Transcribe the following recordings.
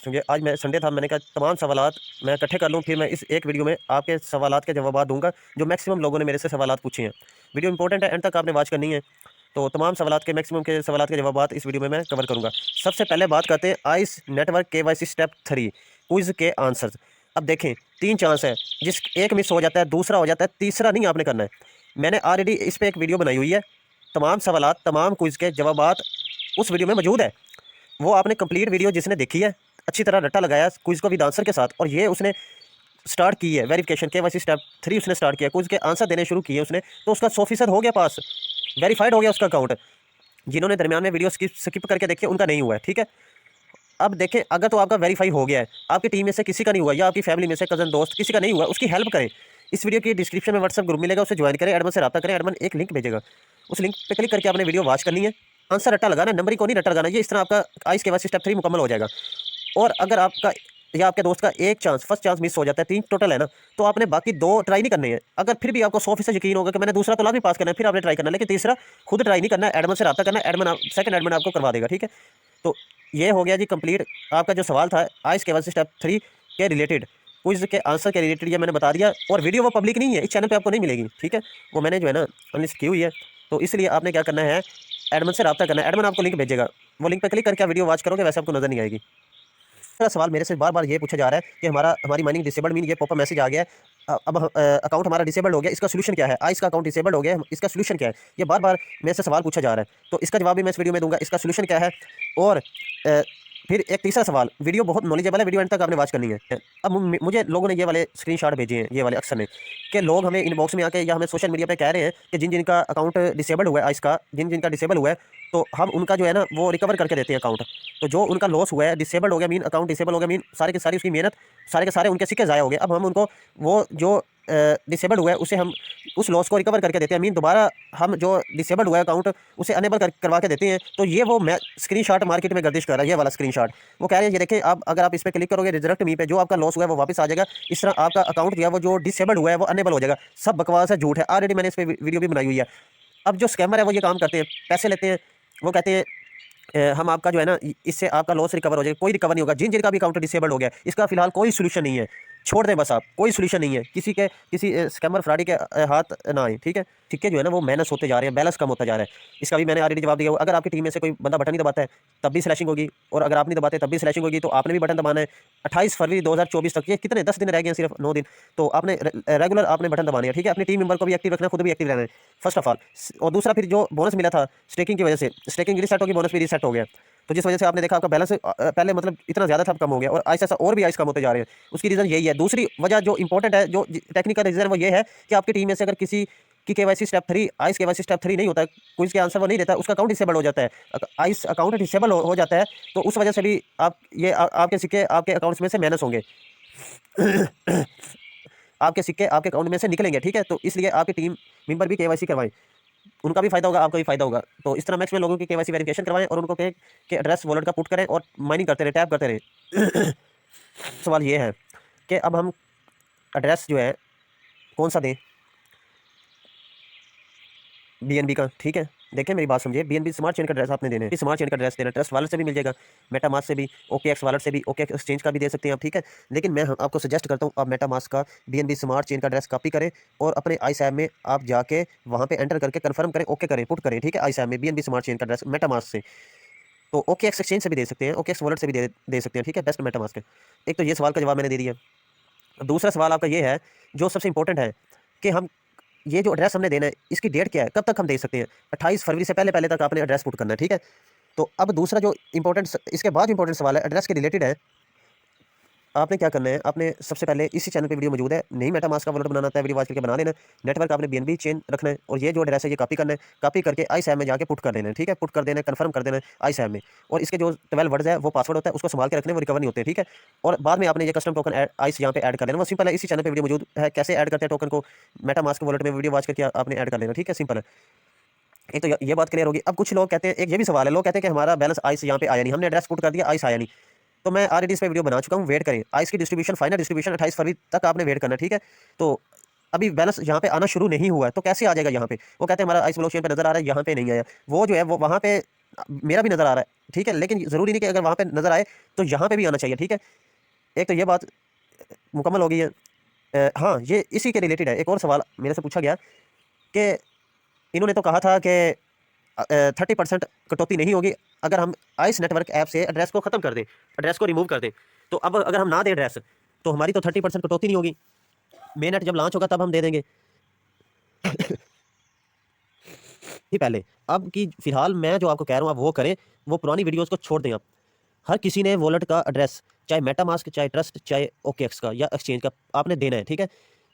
क्योंकि आज मैं संडे था, मैंने कहा तमाम सवालात मैं इकट्ठे कर लूँ, फिर मैं इस एक वीडियो में आपके सवालात के जवाब दूंगा जो मैक्सिमम लोगों ने मेरे से सवालात पूछे हैं। वीडियो इंपॉर्टेंट है, एंड तक आपने वॉच करनी है। तो तमाम सवालात के मैक्सिमम के सवालात के जवाब इस वीडियो में मैं कवर करूँगा। सबसे पहले बात करते हैं ice network KYC step 3 quiz के आंसर्स। अब देखें 3 चांस है, जिस एक मिस हो जाता है, दूसरा हो जाता है, तीसरा नहीं आपने करना है। मैंने ऑलरेडी इस पर एक वीडियो बनाई हुई है, तमाम सवालात तमाम क्विज़ के जवाब उस वीडियो में मौजूद है। वो आपने कंप्लीट वीडियो जिसने देखी है, अच्छी तरह रट्टा लगाया क्विज़ को विद आंसर के साथ, और ये उसने स्टार्ट की है वेरिफिकेशन KYC स्टेप 3 उसने स्टार्ट किया, क्विज़ के आंसर देने शुरू किए उसने, तो उसका 100% हो गया पास, वेरीफाइड हो गया उसका अकाउंट। जिन्होंने दरमियान में वीडियो स्किप करके देखी उनका नहीं हुआ है, ठीक है। अब देखें, अगर तो आपका वेरीफाई हो गया है, आपकी टीम में से किसी का नहीं हुआ, या आपकी फैमिली में से कजन दोस्त किसी का नहीं हुआ, उसकी हेल्प करें। इस वीडियो की डिस्क्रिप्शन में व्हाट्सएप ग्रुप मिलेगा, उसे ज्वाइन करें, एडमन से रब्ता करें, एडमन एक लिंक भेजेगा, उस लिंक पे क्लिक करके आपने वीडियो वॉच करनी है। आंसर रट्टा लगाना, नंबरिंग को नहीं रट्टा लगाना। ये इस तरह आपका आइस KYC स्टेप 3 मुकम्मल हो जाएगा। और अगर आपका या आपके दोस्त का एक चांस, फर्स्ट चांस मिस हो जाता है, 3 टोटल है ना, तो आपने बाकी 2 ट्राई नहीं करने हैं। अगर फिर भी आपको 100% यकीन होगा कि मैंने दूसरा तो लाजमी पास करना है, फिर आपने ट्राई करना है, लेकिन तीसरा खुद ट्राई नहीं करना है, एडमन से रब्ता करना है, एडमन सेकंड एडमन आपको करवा देगा, ठीक है। तो ये हो गया जी कंप्लीट। आपका जो सवाल था आइस KYC स्टेप 3 के रिलेटेड, क्विज के आंसर के रिलेटेड, ये मैंने बता दिया। और वीडियो वो पब्लिक नहीं है, इस चैनल पे आपको नहीं मिलेगी, ठीक है। वो मैंने जो है ना अनलिस्ट की हुई है, तो इसलिए आपने क्या करना है, एडमन से रब्ता करना है, एडमन आपको लिंक भेजेगा, वो लिंक पे क्लिक करके आप वीडियो वॉच करोगे, वैसे आपको नजर नहीं आएगी। दूसरा सवाल मेरे से बार बार ये पूछा जा रहा है कि हमारी माइनिंग डिसेबल्ड मीन, ये पॉपअप मैसेज आ गया है, अब अकाउंट हमारा डिसेबल्ड हो गया, इसका सोल्यूशन क्या है। आइस का अकाउंट डिसेबल्ड हो गया है, इसका सोल्यूशन क्या है, ये बार बार मेरे से सवाल पूछा जा रहा है, तो इसका जवाब भी मैं इस वीडियो में दूंगा, इसका सोल्यूशन क्या है। और फिर एक तीसरा सवाल, वीडियो बहुत नॉलेजेबल है, वीडियो एंड तक आपने वॉच करनी है। अब मुझे लोगों ने ये वाले स्क्रीनशॉट भेजे हैं, ये वाले अक्सर ने, कि लोग हमें इनबॉक्स में आके या हमें सोशल मीडिया पे कह रहे हैं कि जिन जिनका अकाउंट डिसेबल्ड हुआ है, इसका जिन जिनका डिसेबल हुआ है, तो हम उनका जो है ना वो रिकवर करके देते हैं अकाउंट। तो जो उनका लॉस हुआ है, डिसेबल्ड हो गया मीन, अकाउंट डिसेबल हो गया मीन, सारे के सारी उसकी मेहनत, सारे के सारे उनके सिक्के ज़ाया हो गए। अब हम उनको वो जो डिसेबल्ड हुआ है उसे हम उस लॉस को रिकवर करके देते हैं, मीन दोबारा हम जो डिसेबल्ड हुआ है अकाउंट उसे अनेबल करवा के देते हैं। तो ये वो मैं स्क्रीनशॉट मार्केट में गर्दिश कर रहा है, ये वाला स्क्रीनशॉट। वो कह रहे हैं ये देखें, आप अगर आप इस पर क्लिक करोगे रिजल्ट मी पे, जो आपका लॉस हुआ है वो वापस आ जाएगा, इस तरह आपका अकाउंट जो है वो जो डिसेबल्ड हुआ है वो अनेबल हो जाएगा। सब बकवास है, झूठ है, ऑलरेडी मैंने इस पर वीडियो भी बनाई हुई है। अब जो स्कैमर है वो ये काम करते हैं, पैसे लेते हैं, वो कहते हैं हम आपका जो है ना इससे आपका लॉस रिकवर हो जाएगा। कोई रिकवर नहीं होगा। जिन जिनका भी अकाउंट डिसेबल हो गया, इसका फिलहाल कोई सोल्यूशन नहीं है, छोड़ दें बस। आप कोई सोल्यूशन नहीं है, किसी स्कैमर फ्रॉडी के हाथ ना आए, ठीक है। सिक्के जो है ना वो माइनस होते जा रहे हैं, बैलेंस कम होता जा रहा है। इसका भी मैंने ऑलरेडी जवाब दिया हुआ। अगर आपकी टीम में से कोई बंदा बटन नहीं दबाता है तब भी स्लैशिंग होगी, और अगर आप नहीं दबाते तब भी स्लैशिंग होगी, तो आपने भी बटन दबाना है। 28 फरवरी 2024 तक, ये कितने 10 दिन रह गए हैं, सिर्फ 9 दिन, तो आपने रेगुलर आपने बटन दबाने हैं, ठीक है। अपनी टीम मेंबर को भी एक्टिव रखना है, खुद भी एक्टिव रहना है, फर्स्ट ऑफ ऑल। और दूसरा, फिर जो बोनस मिला था स्टेकिंग की वजह से, स्टेकिंग रीसेट होगी, बोनस भी रीसेट हो गया, तो जिस वजह से आपने देखा आपका बैलेंस पहले मतलब इतना ज़्यादा था, अब कम हो गया, और ऐसा और भी आइस कम होते जा रहे हैं। उसकी रीज़न यही है। दूसरी वजह जो इंपॉर्टेंट है, जो टेक्निकल रीज़न, वो ये है कि आपकी टीम में से अगर किसी की KYC step 3 ice KYC step 3 नहीं होता है, कोई इसके आंसर वो नहीं देता, उसका अकाउंट डिसेबल हो जाता है, आइस अकाउंट डिसेबल हो जाता है, तो उस वजह से भी आप ये आपके सिक्के आपके अकाउंट्स में से माइनस होंगे। आपके सिक्के आपके अकाउंट में से निकलेंगे, ठीक है। तो इसलिए आपकी टीम मेंबर भी KYC करवाएं, उनका भी फायदा होगा, आपका भी फायदा होगा। तो इस तरह मैक्सिमम लोगों की KYC वेरिफिकेशन करवाएं, और उनको कहें कि एड्रेस वॉलेट का पुट करें और माइनिंग करते रहे, टैप करते रहे। सवाल ये है कि अब हम एड्रेस जो है कौन सा दें, BNB का, ठीक है। देखें मेरी बात समझिए, BNB स्मार्ट चेन का एड्रेस आपने देना है, स्मार्ट चेन का एड्रेस देना, ट्रस्ट वॉलेट से भी मिल जाएगा, मेटामास्क से भी, OKX वॉलेट से भी, OKX एक्सचेंज का भी दे सकते हैं आप, ठीक है। लेकिन मैं आपको सजेस्ट करता हूँ आप मेटामास्क का BNB स्मार्ट चेन का एड्रेस कॉपी करें, और अपने ISAM में आप जाके वहाँ पे एंटर करके कंफर्म करें, ओके करें, पुट करें, ठीक है। ISAM में BNB स्मार्ट चेन का एड्रेस मेटामास्क से, तो OKX एक्सचेंज से भी दे सकते हैं, OKX वॉलेट से भी दे सकते हैं, ठीक है। बेस्ट मेटामास्क है। एक तो ये सवाल का जवाब मैंने दे दिया। दूसरा सवाल आपका ये है जो सबसे इंपॉर्टेंट है कि हम ये जो एड्रेस हमने देना है इसकी डेट क्या है, कब तक हम दे सकते हैं। 28 फरवरी से पहले पहले तक आपने एड्रेस पुट करना है, ठीक है। तो अब दूसरा जो इंपॉर्टेंट, इसके बाद इंपॉर्टेंट सवाल है एड्रेस के रिलेटेड है। आपने क्या करना है, आपने सबसे पहले इसी चैनल पे वीडियो मौजूद है, नहीं मेटामास्क का वॉलेट बनाना आता है, वीडियो वॉच करके बना लेना। नेटवर्क आपने BNB चेन रखना है, और ये जो एड्रेस है ये कॉपी करना है, कॉपी करके ISAM में जाके पुट कर देना है, ठीक है। पुट कर देना है, कंफर्म कर देना है ISAM में, और इसके जो 12 वर्ड्स है वो पासवर्ड होता है, उसको संभाल के रखने, वो रिकवर नहीं होते, ठीक है। और बाद में आपने ये कस्टम टोकन आइस यहाँ पे ऐड कर लेना, वो सिंपल है। इसी चैनल पर वीडियो मौजूद है, कैसे ऐड करते हैं टोकन को मेटामास्क वॉलेट में, वीडियो वॉच करके आपने ऐड कर लेना, ठीक है, सिंपल है। एक तो ये बात क्लियर होगी। अब कुछ लोग कहते हैं, एक ये भी सवाल है, लोग कहते हैं कि हमारा बैलेंस आइस यहाँ पे आया नहीं, हमने एड्रेस पुट कर दिया, आइस आया नहीं। तो मैं ऑलरेडी इस पर वीडियो बना चुका हूँ, वेट करें। आइस की डिस्ट्रीब्यूशन, फाइनल डिस्ट्रीब्यूशन 28 फरवरी तक आपने वेट करना, ठीक है। तो अभी बैलेंस यहाँ पे आना शुरू नहीं हुआ है, तो कैसे आ जाएगा यहाँ पे। वो कहते हैं हमारा आइस ब्लॉकचेन पे नजर आ रहा है, यहाँ पे नहीं आया। वो जो है वो वहाँ पे मेरा भी नज़र आ रहा है, ठीक है, लेकिन ज़रूरी नहीं कि अगर वहाँ पे नज़र आए तो यहाँ पे भी आना चाहिए, ठीक है। एक तो ये बात मुकम्मल हो गई है। हाँ, ये इसी के रिलेटेड है। एक और सवाल मेरे से पूछा गया कि इन्होंने तो कहा था कि 30% कटौती नहीं होगी अगर हम आइस नेटवर्क ऐप से एड्रेस को ख़त्म कर दें, एड्रेस को रिमूव कर दें। तो अब अगर हम ना दें एड्रेस तो हमारी तो 30% कटौती नहीं होगी, मेन नेट जब लॉन्च होगा तब हम दे देंगे ही पहले। अब की फ़िलहाल मैं जो आपको कह रहा हूँ आप वो करें, वो पुरानी वीडियोज़ को छोड़ दें आप। हर किसी ने वॉलेट का एड्रेस, चाहे मेटामास्क, चाहे ट्रस्ट, चाहे ओकेएक्स का या एक्सचेंज का, आपने देना है, ठीक है।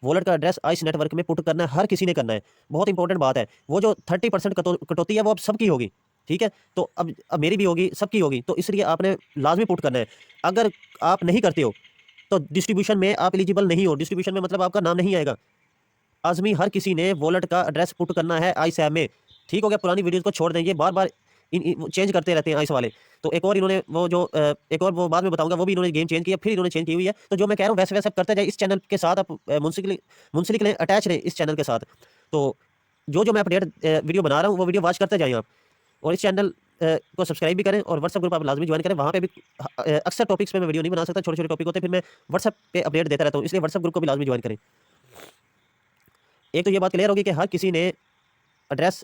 वॉलेट का एड्रेस आइस नेटवर्क में पुट करना है, हर किसी ने करना है। बहुत इंपॉर्टेंट बात है। वो जो 30% कटौती है वो अब सबकी होगी, ठीक है। तो अब मेरी भी होगी, सबकी होगी, तो इसलिए आपने लाजमी पुट करना है। अगर आप नहीं करते हो तो डिस्ट्रीब्यूशन में आप एलिजिबल नहीं हो। डिस्ट्रीब्यूशन में मतलब आपका नाम नहीं आएगा। लाजमी हर किसी ने वॉलेट का एड्रेस पुट करना है आइस ऐप में। ठीक हो गया, पुरानी वीडियोज़ को छोड़ दें, ये बार-बार चेंज करते रहते हैं आइस वाले। तो एक और इन्होंने वो जो एक और वो बाद में बताऊँगा, वो भी इन्होंने गेम चेंज किया, फिर इन्होंने चेंज की हुई है। तो जो मैं कह रहा हूँ वैसे-वैसे आप करते जाइए, इस चैनल के साथ आप मुंसलिक रहें, अटैच रहें इस चैनल के साथ। तो जो मैं अपडेट वीडियो बना रहा हूँ, वो वीडियो वॉच करते जाइए आप। और इस चैनल को सब्सक्राइब भी करें और व्हाट्सएप ग्रुप आप लाज़मी जॉइन करें। वहाँ पे भी अक्सर टॉपिक्स पे मैं वीडियो नहीं बना सकता, छोटे-छोटे टॉपिक होते हैं, फिर मैं व्हाट्सएप पे अपडेट देता रहता हूँ, इसलिए व्हाट्सएप ग्रुप को भी लाज़मी जॉइन करें। एक तो ये बात क्लियर होगी कि हर किसी ने एड्रेस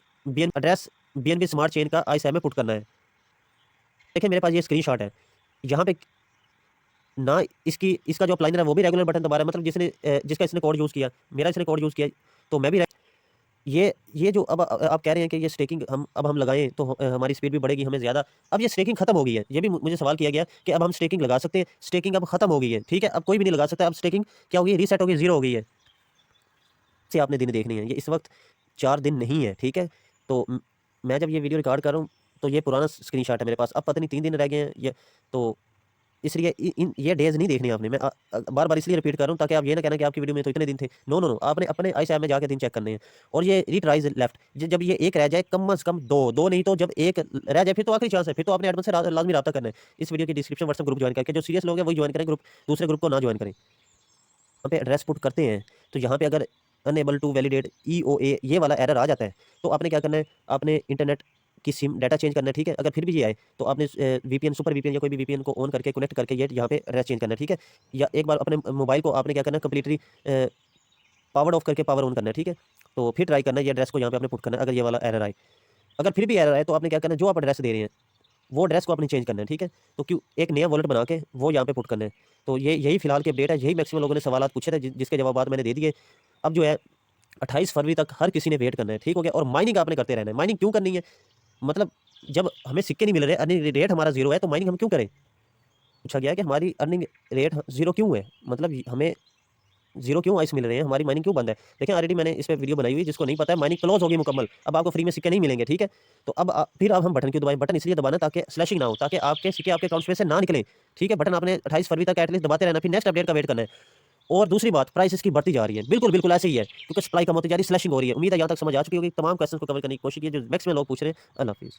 बीएनबी स्मार्ट चेन का आईएसएम में पुट करना है। देखिए मेरे पास ये स्क्रीनशॉट है, यहाँ पे ना इसका जो अप्लाइनर है वो भी रेगुलर बटन दबा रहा है, मतलब जिसका इसने कोड यूज़ किया, मेरा इसने कोड यूज़ किया, तो मैं भी ये जो अब आप कह रहे हैं कि ये स्टेकिंग हम लगाएं तो हमारी स्पीड भी बढ़ेगी, हमें ज़्यादा। अब ये स्टेकिंग खत्म हो गई है, ये भी मुझे सवाल किया गया कि अब हम स्टेकिंग लगा सकते हैं। स्टेकिंग अब खत्म हो गई है, ठीक है, अब कोई भी नहीं लगा सकता। अब स्टेकिंग क्या हो गई, रीसेट हो गई, जीरो हो गई है। से आपने दिन देखनी है, ये इस वक्त 4 दिन नहीं है, ठीक है। तो मैं जब ये वीडियो रिकॉर्ड कर रहा हूँ तो ये पुराना स्क्रीनशॉट है मेरे पास, अब पता नहीं 3 दिन रह गए हैं ये, तो इसलिए ये डेज़ नहीं देखने आपने। मैं बार-बार इसलिए रिपीट कर रहा हूँ ताकि आप ये ना कहना कि आपकी वीडियो में तो इतने दिन थे। नो, नो, नो, आपने अपने आइस ऐप में जाके दिन चेक करने हैं। और ये रीड राइज़ लेफ्ट, जब ये 1 रह जाए, कम से कम 2 नहीं तो जब 1 रह जाए फिर तो आखिरी चांस है, फिर तो आपने एडमिन से लाज़मी राब्ता करना है। इस वीडियो की डिस्क्रिप्शन व्हाट्सएप ग्रुप जॉइन करके, जो सीरियस लोग हैं वही जॉइन करें ग्रुप, दूसरे ग्रुप को ना जॉइन करें। यहाँ पे एड्रेस पुट करते हैं तो यहाँ पे अगर अनएबल टू वैलिडेट ईओए ये वाला एरर आ जाता है तो आपने क्या करना है, आपने इंटरनेट की सिम डाटा चेंज करना है, ठीक है। अगर फिर भी ये आए तो आपने वीपीएन, सुपर वीपीएन या कोई भी वीपीएन को ऑन करके कनेक्ट करके ये यहाँ पे एड्रेस चेंज करना है, ठीक है। या एक बार अपने मोबाइल को आपने क्या करना है, कम्प्लीटली पावर ऑफ करके पावर ऑन करना है, ठीक है। तो फिर ट्राई करना है ये एड्रेस को यहाँ पे आपने पुट करना है। अगर ये वाला एरर आए, अगर फिर भी एरर आए तो आपने क्या करना है, जो आप एड्रेस दे रहे हैं वो एड्रेस को आपने चेंज करना है, ठीक है। तो क्यों एक नया वॉलेट बना के वो यहाँ पे पुट करना है। तो यही फिलहाल की अपडेट है, यही मैक्सिमम लोगों ने सवालात पूछे थे जिसके जवाब मैंने दे दिए। अब जो है 28 फरवरी तक हर किसी ने वेट करना है, ठीक हो गया। और माइनिंग आपने करते रहना है। माइनिंग क्यों करनी है, मतलब जब हमें सिक्के नहीं मिल रहे, अर्निंग रेट हमारा ज़ीरो है, तो माइनिंग हम क्यों करें। पूछा गया है कि हमारी अर्निंग रेट ज़ीरो क्यों है, मतलब हमें ज़ीरो क्यों आइस मिल रहे हैं, हमारी माइनिंग क्यों बंद है। देखिए ऑलरेडी मैंने इस पे वीडियो बनाई हुई है, जिसको नहीं पता है माइनिंग क्लोज होगी मुकम्मल, अब आपको फ्री में सिक्के नहीं मिलेंगे, ठीक है। तो फिर हम बटन क्यों दबाएं, बटन इसलिए दबाना ताकि स्लैशिंग ना हो, ताकि आपके सिक्के आपके अकाउंट में से ना निकलें, ठीक है। बटन आपने 28 फरवरी तक एटलीस्ट दबाते रहना, फिर नेक्स्ट अपडेट का वेट करना है। और दूसरी बात, प्राइस इसकी बढ़ती जा रही है, बिल्कुल ऐसे ही है, क्योंकि सप्लाई कम होती जा रही है, स्लैशिंग हो रही है। उम्मीद है यहाँ तक समझ आ चुकी होगी। तमाम क्वेश्चन को कवर करने की कोशिश की, जो मैक्सिमम लोग पूछ रहे हैं। अल्लाह हाफिज़।